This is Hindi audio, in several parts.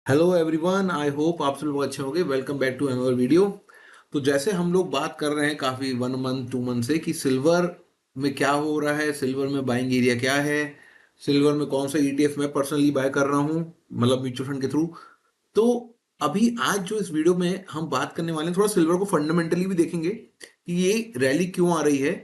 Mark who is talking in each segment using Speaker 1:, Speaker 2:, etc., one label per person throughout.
Speaker 1: हेलो एवरीवन, आई होप आप सब लोग अच्छे होंगे। Welcome back to another video. तो जैसे हम लोग बात कर रहे हैं काफ़ी 1 मंथ 2 मंथ से कि सिल्वर में क्या हो रहा है, सिल्वर में बाइंग एरिया क्या है, सिल्वर में कौन सा ईटीएफ मैं पर्सनली बाय कर रहा हूँ, मतलब म्यूचुअल फंड के थ्रू। तो अभी आज जो इस वीडियो में हम बात करने वाले हैं, थोड़ा सिल्वर को फंडामेंटली भी देखेंगे कि ये रैली क्यों आ रही है।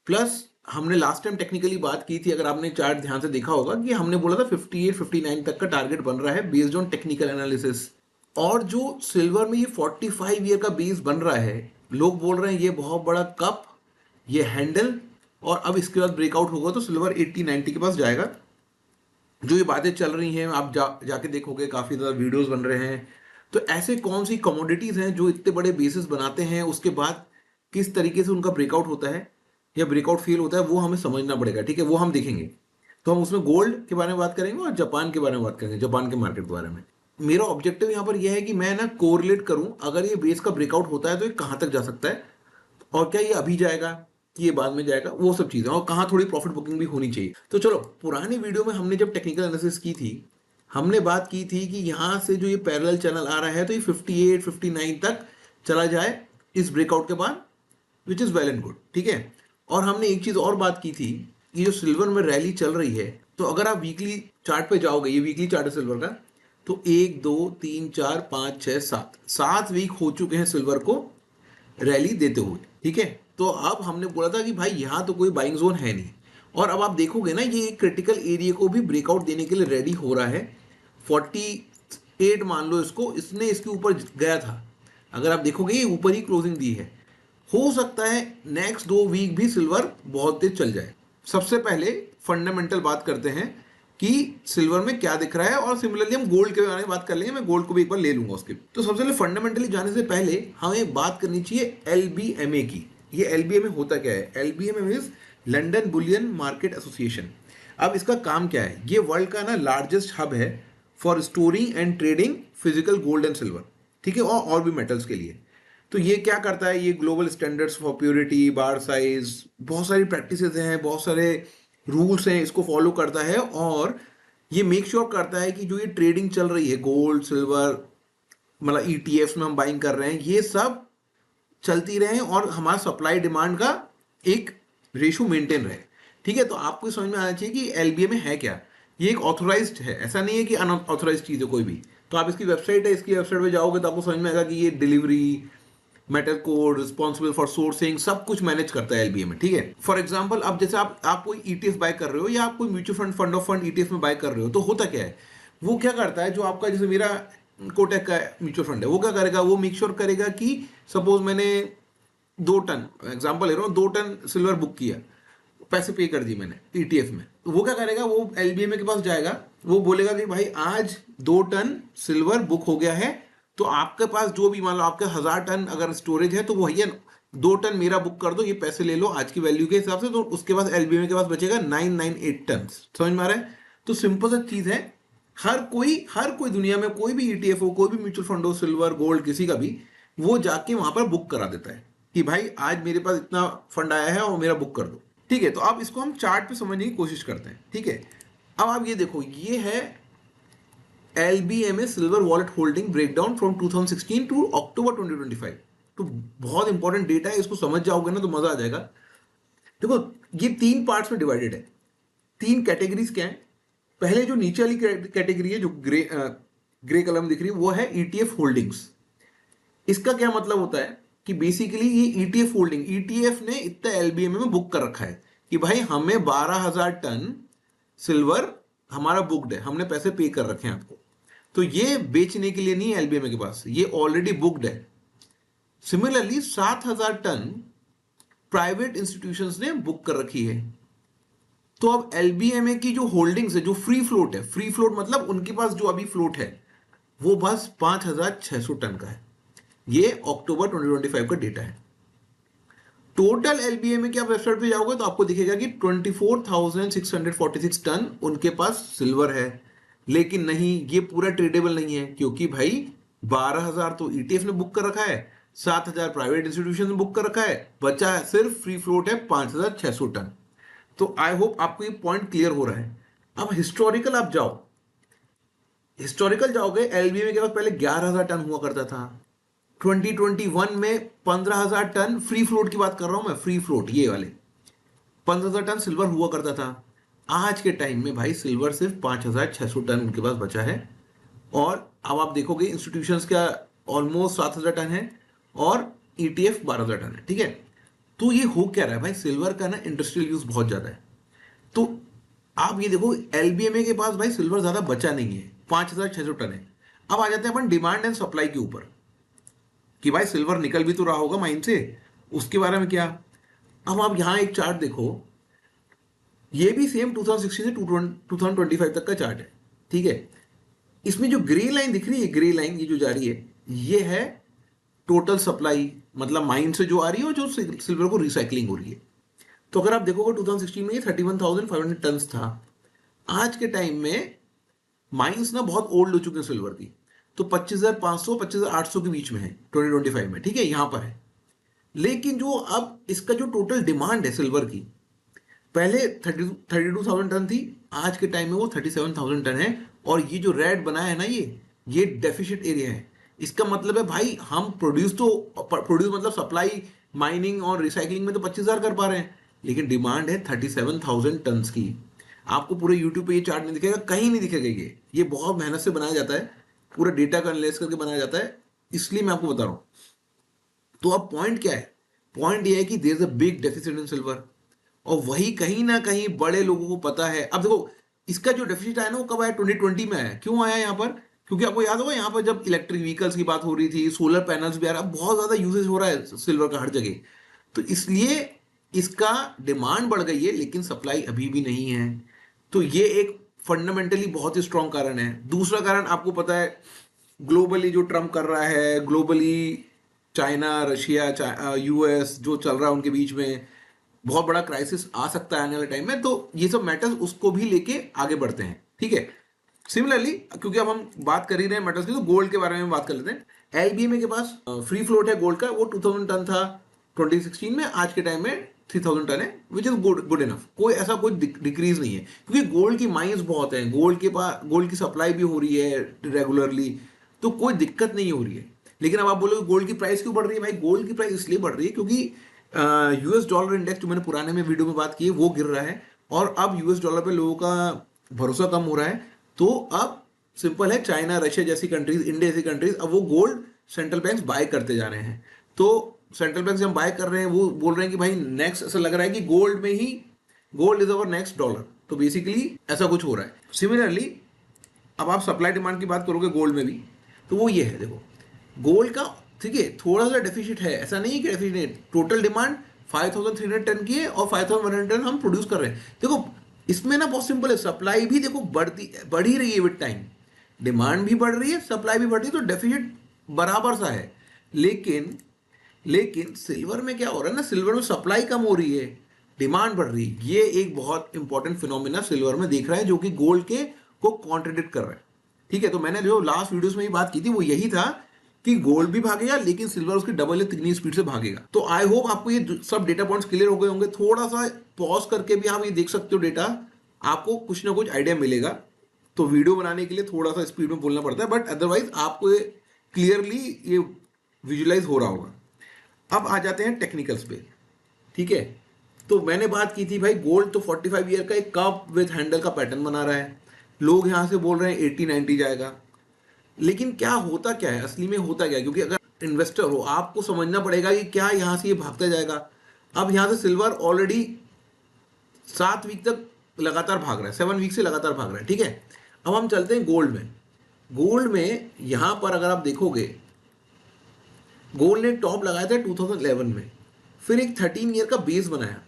Speaker 1: प्लस हमने लास्ट टाइम टेक्निकली बात की थी, अगर आपने चार्ट ध्यान से देखा होगा कि हमने बोला था 58 59 तक का टारगेट बन रहा है बेस्ड ऑन टेक्निकल एनालिसिस। और जो सिल्वर में ये 45 ईयर का बेस बन रहा है, लोग बोल रहे हैं ये बहुत बड़ा कप, ये हैंडल, और अब इसके बाद ब्रेकआउट होगा तो सिल्वर 80 90 के पास जाएगा। जो ये बातें चल रही हैं आप जाके देखोगे, काफ़ी ज़्यादा वीडियोस बन रहे हैं। तो ऐसे कौन सी कमोडिटीज़ हैं जो इतने बड़े बेसिस बनाते हैं, उसके बाद किस तरीके से उनका ब्रेकआउट होता है या ब्रेकआउट फेल होता है, वो हमें समझना पड़ेगा। ठीक है, वो हम देखेंगे। तो हम उसमें गोल्ड के बारे में बात करेंगे और जापान के बारे में बात करेंगे, जापान के मार्केट के बारे में। मेरा ऑब्जेक्टिव यहाँ पर यह है कि मैं ना कोरिलेट करूँ, अगर ये बेस का ब्रेकआउट होता है तो ये कहाँ तक जा सकता है, और क्या ये अभी जाएगा कि ये बाद में जाएगा, वो सब चीज़ें, और कहाँ थोड़ी प्रॉफिट बुकिंग भी होनी चाहिए। तो चलो, पुरानी वीडियो में हमने जब टेक्निकल एनालिसिस की थी, हमने बात की थी कि यहाँ से जो ये पैरेलल चैनल आ रहा है तो ये 58 59 तक चला जाए इस ब्रेकआउट के बाद, which is well and good. ठीक है। और हमने एक चीज़ और बात की थी कि जो सिल्वर में रैली चल रही है, तो अगर आप वीकली चार्ट पे जाओगे, ये वीकली चार्ट है सिल्वर का, तो 1 2 3 4 5 6 7 वीक हो चुके हैं सिल्वर को रैली देते हुए। ठीक है। तो अब हमने बोला था कि भाई यहाँ तो कोई बाइंग जोन है नहीं, और अब आप देखोगे ना ये क्रिटिकल एरिया को भी ब्रेकआउट देने के लिए रेडी हो रहा है। 48 मान लो इसको, इसने इसके ऊपर गया था, अगर आप देखोगे ये ऊपर ही क्लोजिंग दी है। हो सकता है नेक्स्ट 2 वीक भी सिल्वर बहुत तेज चल जाए। सबसे पहले फंडामेंटल बात करते हैं कि सिल्वर में क्या दिख रहा है, और सिमिलरली हम गोल्ड के बारे में बात कर लेंगे। मैं गोल्ड को भी एक बार ले लूंगा उसके। तो सबसे पहले फंडामेंटली जाने से पहले हमें बात करनी चाहिए एलबीएमए की। ये एलबीएमए होता क्या है? LBMA is London bullion market association. अब इसका काम क्या है? ये वर्ल्ड का ना लार्जेस्ट हब है for storing and trading physical gold and silver. ठीक है, और भी मेटल्स के लिए। तो ये क्या करता है? ये global standards for purity, bar size, बहुत सारी प्रैक्टिसेस हैं, बहुत सारे रूल्स हैं, इसको फॉलो करता है। और ये मेक श्योर करता है कि जो ये ट्रेडिंग चल रही है गोल्ड सिल्वर, मतलब ईटीएफ में हम बाइंग कर रहे हैं, ये सब चलती रहे और हमारा सप्लाई डिमांड का एक रेशो मेंटेन रहे। ठीक है। तो आपको समझ में आना चाहिए कि एलबीए में है क्या। ये एक ऑथोराइज्ड है, ऐसा नहीं है कि अनऑथोराइज्ड चीज़ है कोई भी। तो आप इसकी वेबसाइट है, इसकी वेबसाइट पे जाओगे तो आपको समझ में आएगा कि ये delivery, metal code, responsible for sourcing, सब कुछ मैनेज करता है एलबीए में। ठीक है। फॉर एग्जांपल, अब जैसे आप कोई ईटीएफ बाय कर रहे हो या आप कोई mutual fund, fund of fund ETF में बाय कर रहे हो, तो होता क्या है? वो क्या करता है, जो आपका, जैसे मेरा कोटक का म्यूचुअल फंड है, वो क्या करेगा? वो मेक श्योर करेगा कि सपोज मैंने 2 टन, एग्जाम्पल ले रहा हूँ, 2 टन सिल्वर बुक किया, पैसे पे कर दिए मैंने ईटीएफ में, तो वो क्या करेगा? वो एलबीएमए के पास जाएगा, वो बोलेगा कि भाई आज 2 टन सिल्वर बुक हो गया है, तो आपके पास जो भी, मान लो आपके 1000 टन अगर स्टोरेज है, तो वो भैया 2 टन मेरा बुक कर दो, ये पैसे ले लो आज की वैल्यू के हिसाब से। तो उसके पास एलबीएमए के पास बचेगा 998 टन। समझ में आ रहा है? तो सिंपल सा चीज है। हर कोई दुनिया में कोई भी ईटीएफ हो, कोई भी म्यूचुअल फंड हो, सिल्वर गोल्ड किसी का भी, वो जाके वहां पर बुक करा देता है कि भाई आज मेरे पास इतना फंड आया है और मेरा बुक कर दो। ठीक है। तो अब इसको हम चार्ट पे समझने की कोशिश करते हैं। ठीक है। अब आप ये देखो, ये है LBMA silver vault holding breakdown from 2016 to October 2025। तो बहुत इंपॉर्टेंट डेटा है, इसको समझ जाओगे ना तो मजा आ जाएगा। देखो, ये 3 पार्ट्स में डिवाइडेड है। 3 कैटेगरीज क्या है? पहले जो नीचे वाली कैटेगरी है, जो ग्रे कलर में दिख रही है, वो है ईटीएफ होल्डिंग्स। इसका क्या मतलब होता है कि बेसिकली ये ईटीएफ होल्डिंग, ईटीएफ ने इतना एलबीएमए में बुक कर रखा है कि भाई हमें 12,000 टन सिल्वर हमारा बुक्ड है, हमने पैसे पे कर रखे हैं आपको। तो ये बेचने के लिए नहीं है एलबीएमए के पास, ये ऑलरेडी बुक्ड है। सिमिलरली 7,000 टन प्राइवेट इंस्टीट्यूशंस ने बुक कर रखी है। तो अब एलबीएमए की जो होल्डिंग्स है, जो फ्री फ्लोट है, फ्री फ्लोट मतलब उनके पास जो अभी फ्लोट है, वो बस 5,600 टन का है। ये अक्टूबर 2025 का डेटा है। टोटल एलबीएमए की आप वेबसाइट पे जाओगे तो आपको दिखेगा कि 24,646 टन उनके पास सिल्वर है। लेकिन नहीं, ये पूरा ट्रेडेबल नहीं है, क्योंकि भाई 12,000 तो ईटीएफ ने बुक कर रखा है, 7,000 प्राइवेट इंस्टीट्यूशन ने बुक कर रखा है, बचा है सिर्फ फ्री फ्लोट है 5,600 टन। तो आई होप आपको ये पॉइंट क्लियर हो रहा है। अब हिस्टोरिकल आप जाओ, हिस्टोरिकल जाओगे, एलबीएम के पास पहले 11,000 टन हुआ करता था। 2021 में 15,000 टन, फ्री फ्लोट की बात कर रहा हूं मैं, फ्री फ्लोट ये वाले 15,000 टन सिल्वर हुआ करता था। आज के टाइम में भाई सिल्वर सिर्फ 5,600 टन उनके पास बचा है। और अब आप देखोगे इंस्टीट्यूशंस का ऑलमोस्ट 7,000 टन है और ईटीएफ 12,000 टन है, ठीक है। तो ये हो क्या रहा है भाई, सिल्वर का ना इंडस्ट्रियल यूज बहुत ज्यादा है। तो आप ये देखो एलबीएमए के पास भाई सिल्वर ज्यादा बचा नहीं है, 5,600 टन है। अब आ जाते हैं अपन डिमांड एंड सप्लाई के ऊपर कि भाई सिल्वर निकल भी तो रहा होगा माइन से, उसके बारे में क्या। अब आप यहां एक चार्ट देखो, ये भी सेम 2016 से 2025 तक का चार्ट है, ठीक है। इसमें जो ग्रे लाइन दिख रही है, ग्रे लाइन ये जो जा रही है, ये है टोटल सप्लाई, मतलब माइन से जो आ रही है और जो सिल्वर को रिसाइकलिंग हो रही है। तो अगर आप देखोगे 2016 में ये 31,500 टन था। आज के टाइम में माइंस ना बहुत ओल्ड हो चुके हैं सिल्वर की, तो 25,500 25,800 के बीच में है 2025 में, ठीक है, यहां पर है। लेकिन जो अब इसका जो टोटल डिमांड है सिल्वर की, पहले 32,000 टन थी, आज के टाइम में वो 37,000 टन है। और ये जो रेड बना है ना, ये डेफिसिट एरिया है। इसका मतलब है भाई हम प्रोड्यूस मतलब सप्लाई, माइनिंग और रिसाइकलिंग में तो 25,000 कर पा रहे हैं, लेकिन डिमांड है 37,000 टन की। आपको पूरे यूट्यूब पे ये चार्ट नहीं दिखेगा, कहीं नहीं दिखेगा। ये बहुत मेहनत से बनाया जाता है, पूरा डेटा का एनालाइज करके बनाया जाता है, इसलिए मैं आपको बता रहा हूं। तो अब पॉइंट क्या है, पॉइंट ये है कि there is a big deficit in silver, और वही कहीं ना कहीं बड़े लोगों को पता है। अब देखो इसका जो डेफिसिट आया ना, वो कब आया, 2020 में आया। क्यों आया यहाँ पर, क्योंकि आपको याद होगा यहाँ पर जब इलेक्ट्रिक व्हीकल्स की बात हो रही थी, सोलर पैनल्स भी आ रहा है, बहुत ज्यादा यूजेज हो रहा है सिल्वर का हर जगह, तो इसलिए इसका डिमांड बढ़ गई है, लेकिन सप्लाई अभी भी नहीं है। तो ये एक फंडामेंटली बहुत ही स्ट्रॉन्ग कारण है। दूसरा कारण आपको पता है, ग्लोबली जो ट्रम्प कर रहा है, ग्लोबली चाइना, रशिया, यूएस जो चल रहा है उनके बीच में बहुत बड़ा क्राइसिस आ सकता है आने वाले टाइम में, तो ये सब मैटर्स उसको भी लेके आगे बढ़ते हैं, ठीक है। सिमिलरली क्योंकि अब हम बात कर ही रहे हैं मैटर्स की, तो गोल्ड के बारे में बात कर लेते हैं। एलबीएमए के पास फ्री फ्लोट है गोल्ड का, वो 2000 टन था 2016 में, आज के टाइम में 3,000 टन है, विच इज गुड इनफ। कोई ऐसा कोई डिक्रीज नहीं है, क्योंकि गोल्ड की माइंस बहुत है, गोल्ड के पास गोल्ड की सप्लाई भी हो रही है रेगुलरली, तो कोई दिक्कत नहीं हो रही है। लेकिन अब आप बोलोगे गोल्ड की प्राइस क्यों बढ़ रही है, भाई गोल्ड की प्राइस इसलिए बढ़ रही है क्योंकि यूएस डॉलर इंडेक्स जो मैंने पुराने में वीडियो में बात की है वो गिर रहा है, और अब यूएस डॉलर पे लोगों का भरोसा कम हो रहा है। तो अब सिंपल है, चाइना, रशिया जैसी कंट्रीज, इंडिया जैसी कंट्रीज, अब वो गोल्ड सेंट्रल बैंक्स बाय करते जा रहे हैं। तो सेंट्रल बैंक जब बाय कर रहे हैं, वो बोल रहे हैं कि भाई नेक्स्ट, ऐसा लग रहा है कि गोल्ड में ही, gold is our next dollar. तो बेसिकली ऐसा कुछ हो रहा है। सिमिलरली अब आप सप्लाई डिमांड की बात करोगे गोल्ड में भी, तो वो ये है, देखो गोल्ड का, ठीक है, थोड़ा सा डेफिसिट है, ऐसा नहीं है कि डेफिसिट नहीं। टोटल डिमांड 5,300 टन की है और 5,100 टन हम प्रोड्यूस कर रहे हैं। देखो इसमें ना बहुत सिंपल है, सप्लाई भी देखो बढ़ ही रही है विद टाइम, डिमांड भी बढ़ रही है, सप्लाई भी बढ़ रही है, तो डेफिसिट बराबर सा है। लेकिन सिल्वर में क्या हो रहा है ना, सिल्वर में सप्लाई कम हो रही है, डिमांड बढ़ रही है। ये एक बहुत इंपॉर्टेंट फिनोमिना सिल्वर में देख रहा है, जो कि गोल्ड के को कॉन्ट्रडिक्ट कर रहा है, ठीक है। तो मैंने जो लास्ट वीडियोस में ये बात की थी वो यही था कि गोल्ड भी भागेगा, लेकिन सिल्वर उसकी डबल या तिगनी स्पीड से भागेगा। तो आई होप आपको ये सब डेटा पॉइंट्स क्लियर हो गए होंगे। थोड़ा सा पॉज करके भी आप ये देख सकते हो डेटा, आपको कुछ ना कुछ आइडिया मिलेगा। तो वीडियो बनाने के लिए थोड़ा सा स्पीड में बोलना पड़ता है, बट अदरवाइज आपको ये क्लियरली ये विजुलाइज हो रहा होगा। अब आ जाते हैं टेक्निकल्स पे, ठीक है। तो मैंने बात की थी भाई, गोल्ड तो 45 ईयर का एक कप विद हैंडल का पैटर्न बना रहा है, लोग यहां से बोल रहे हैं 80-90 जाएगा। लेकिन क्या होता क्या है, असली में होता क्या है, क्योंकि अगर इन्वेस्टर हो आपको समझना पड़ेगा कि क्या यहां से ये भागता जाएगा। अब यहां से सिल्वर ऑलरेडी 7 वीक तक लगातार भाग रहा है, 7 वीक से लगातार भाग रहा है, ठीक है। अब हम चलते हैं गोल्ड में। गोल्ड में यहां पर अगर आप देखोगे, गोल्ड ने टॉप लगाया था 2011 में, फिर एक 13 ईयर का बेस बनाया।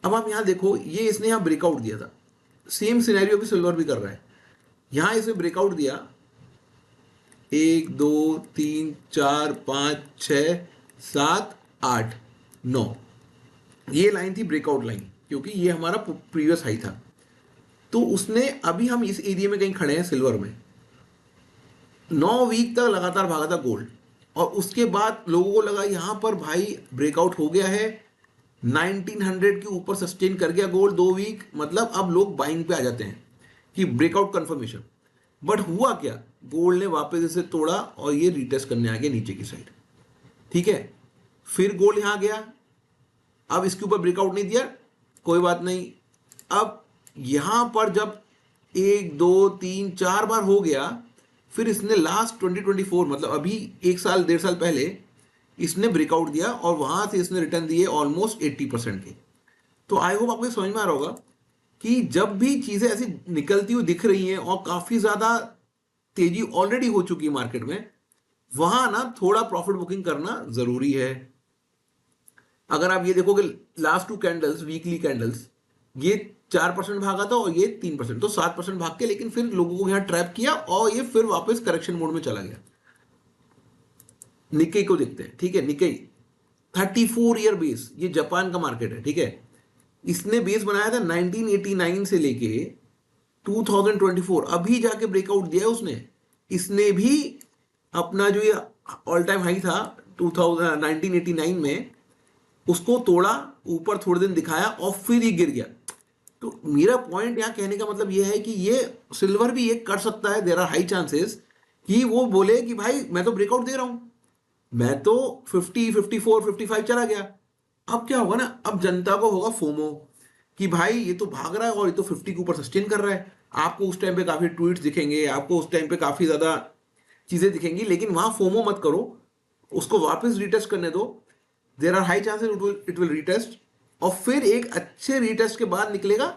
Speaker 1: अब आप यहां देखो, ये इसने यहां ब्रेकआउट दिया था, सेम सिनेरियो भी सिल्वर भी कर रहा है। यहां इसने ब्रेकआउट दिया, 1 2 3 4 5 6 7 8 9, ये लाइन थी ब्रेकआउट लाइन, क्योंकि ये हमारा प्रीवियस हाई था। तो उसने, अभी हम इस एरिया में कहीं खड़े हैं सिल्वर में, 9 वीक तक लगातार भागा था गोल्ड, और उसके बाद लोगों को लगा यहां पर भाई ब्रेकआउट हो गया है, 1900 के ऊपर सस्टेन कर गया गोल्ड 2 वीक, मतलब अब लोग बाइंग पे आ जाते हैं कि ब्रेकआउट कंफर्मेशन। बट हुआ क्या, गोल्ड ने वापस इसे तोड़ा और ये रिटेस्ट करने आ गया नीचे की साइड, ठीक है। फिर गोल्ड यहां गया, अब इसके ऊपर ब्रेकआउट नहीं दिया, कोई बात नहीं। अब यहां पर जब 1 2 3 4 बार हो गया, फिर इसने लास्ट 2024 मतलब अभी 1 साल 1.5 साल पहले इसने ब्रेकआउट दिया और वहां से इसने रिटर्न दिए ऑलमोस्ट 80% के। तो आई होप आपको समझ में आ रहा होगा कि जब भी चीजें ऐसी निकलती हुई दिख रही हैं और काफी ज्यादा तेजी ऑलरेडी हो चुकी है मार्केट में, वहां ना थोड़ा प्रॉफिट बुकिंग करना जरूरी है। अगर आप ये देखोगे लास्ट 2 कैंडल्स, वीकली कैंडल्स, ये 4% भागा था और ये 3%, तो 7% भाग के, लेकिन फिर लोगों को यहां ट्रैप किया और ये फिर वापस करेक्शन मोड में चला गया। निक्केई को देखते हैं, ठीक है। निक्केई 34 ईयर बेस, ये जापान का मार्केट है, ठीक है। इसने बेस बनाया था 1989 से लेके 2024, अभी जाके ब्रेकआउट दिया है उसने। इसने भी अपना जो ये ऑल टाइम हाई था 1989 में, उसको तोड़ा, ऊपर थोड़े दिन दिखाया और फिर ये गिर गया। तो मेरा पॉइंट यहाँ कहने का मतलब ये है कि ये सिल्वर भी ये कर सकता है, देयर आर हाई चांसेस कि वो बोले कि भाई मैं तो ब्रेकआउट दे रहा हूं, मैं तो 50 54 55 चला गया। अब क्या होगा ना, अब जनता को होगा फोमो कि भाई ये तो भाग रहा है और ये तो 50 के ऊपर सस्टेन कर रहा है। आपको उस टाइम पे काफी ट्वीट्स दिखेंगे, आपको उस टाइम पे काफी ज्यादा चीजें दिखेंगी, लेकिन वहां फोमो मत करो, उसको वापस रिटेस्ट करने दो। There are high chances it will retest, और फिर एक अच्छे रिटेस्ट के बाद निकलेगा,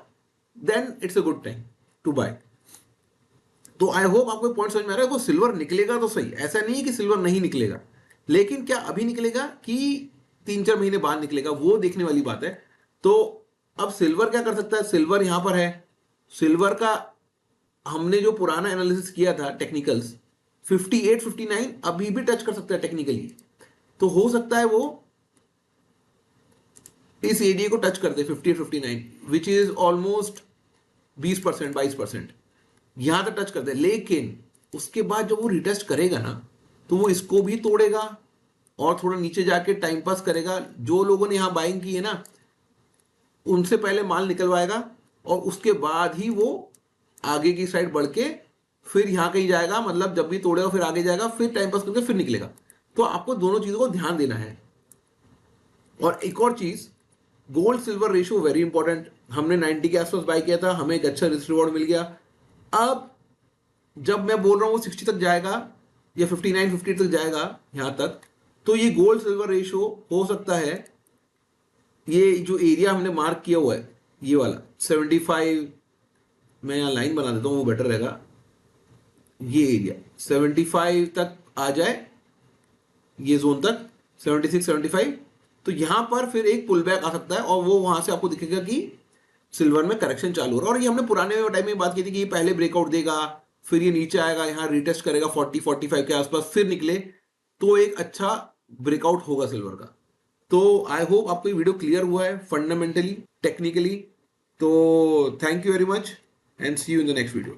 Speaker 1: then it's a good time to buy. तो आई होप आपको पॉइंट समझ में आ रहा है। वो सिल्वर निकलेगा तो सही, ऐसा नहीं है कि सिल्वर नहीं निकलेगा, लेकिन क्या अभी निकलेगा कि 3 4 महीने बाद निकलेगा, वो देखने वाली बात है। तो अब सिल्वर क्या कर सकता है, सिल्वर यहां पर है। सिल्वर का हमने जो पुराना एनालिसिस किया था टेक्निकल्स, 58 59 अभी भी टच कर सकता है टेक्निकली। तो हो सकता है वो इस एरिया को टच कर दे 58 59, विच इज ऑलमोस्ट 20% 22%, यहां तक टच कर दे। लेकिन उसके बाद जब वो रिटेस्ट करेगा ना, तो वो इसको भी तोड़ेगा और थोड़ा नीचे जाके टाइम पास करेगा। जो लोगों ने यहां बाइंग की है ना, उनसे पहले माल निकलवाएगा और उसके बाद ही वो आगे की साइड बढ़ के फिर यहां कहीं जाएगा, मतलब जब भी तोड़ेगा फिर आगे जाएगा, फिर टाइम पास करके फिर निकलेगा। तो आपको दोनों चीजों को ध्यान देना है। और एक और चीज, gold silver ratio very important. हमने 90 के आसपास बाय किया था, हमें एक अच्छा रिस्क रिवॉर्ड मिल गया। अब जब मैं बोल रहा हूँ 60 तक जाएगा या 59 50 तक जाएगा यहां तक, तो ये गोल्ड सिल्वर रेशियो हो सकता है, ये जो एरिया हमने मार्क किया हुआ है ये वाला 75, मैं यहाँ लाइन बना देता हूँ वो बेटर रहेगा, ये एरिया 75 तक आ जाए, ये जोन तक 76 75, तो यहां पर फिर एक पुल बैक आ सकता है और वो वहां से आपको दिखेगा कि सिल्वर में करेक्शन चालू हो रहा है। और ये हमने पुराने टाइम में बात की थी कि ये पहले ब्रेकआउट देगा, फिर ये नीचे आएगा, यहाँ रिटेस्ट करेगा 40 45 के आसपास, फिर निकले, तो एक अच्छा ब्रेकआउट होगा सिल्वर का। तो आई होप आपको ये वीडियो क्लियर हुआ है फंडामेंटली टेक्निकली। तो thank you very much and see you in the next video.